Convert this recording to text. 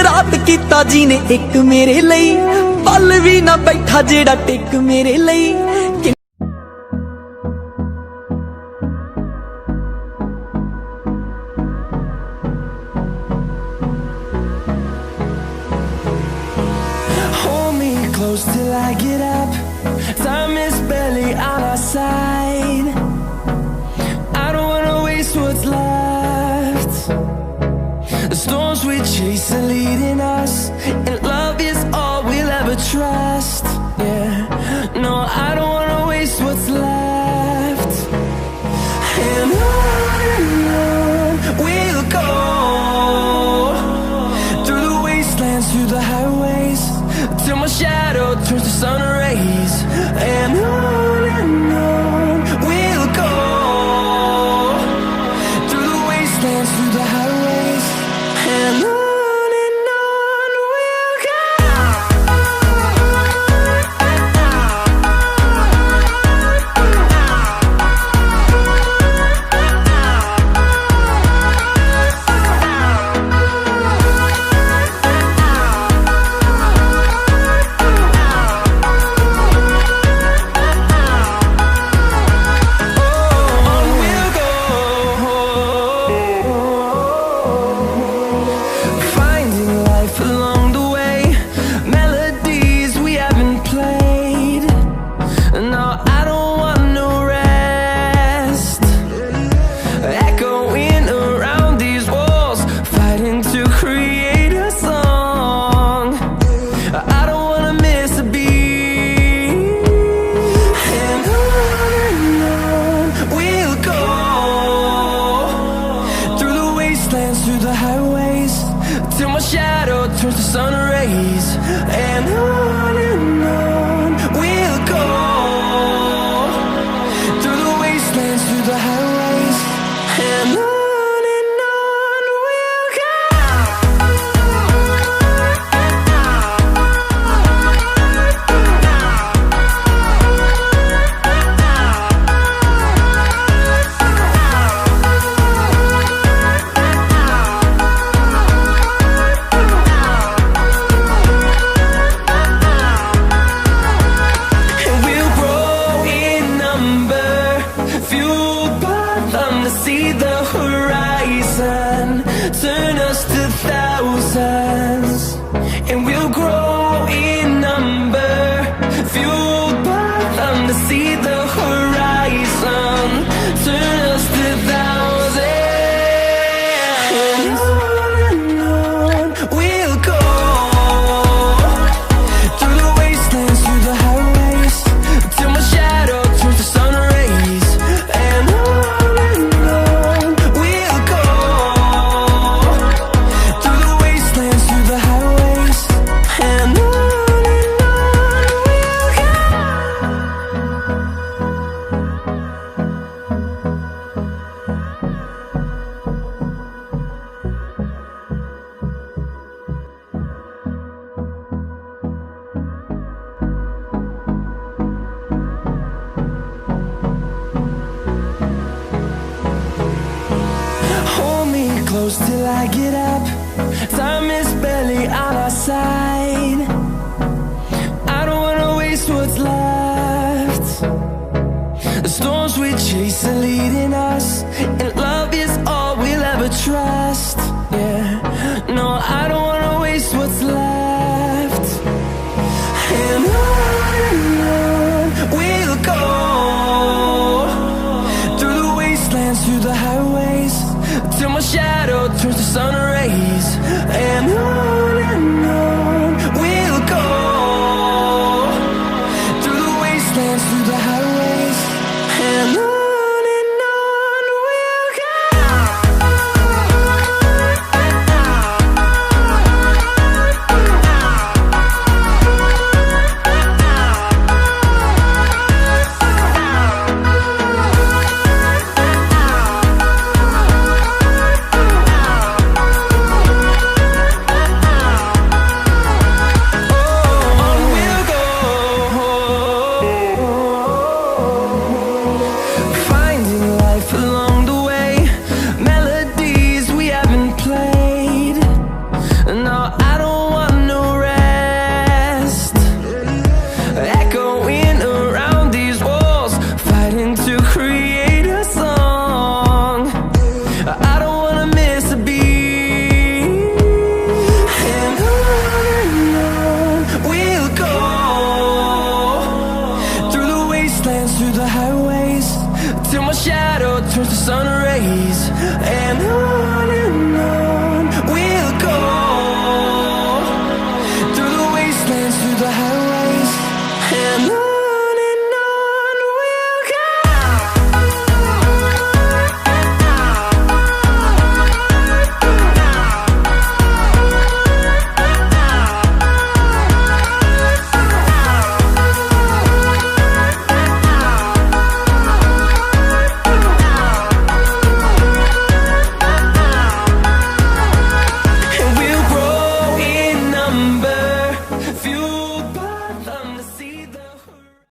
रात कीता जी ने एक मेरे ਲਈ पल भी ना बैठा जेड़ा टिक मेरे ਲਈ Close till I get up. Time is barely on our side. I don't wanna waste what's left. The storms we chase are leading us, and love is all we'll ever trust. Yeah, no, I don't wanna waste what's left. And on we'll go, through the wastelands, through the highways, till my shadow turns to sun rays. And on we'll go, through the wastelands, through the highways. And on we'll go. Through the highways, till my shadow turns to sun rays. And on we'll go, through the wastelands, through the highways. And on we'll go. See the horizon, turn us to thousands, and we'll grow in number, fueled by them. To see the horizon, turn us to thousands. And on we'll go, through the wastelands, through the highways, till my shadow turns to sun rays. And close till I get up.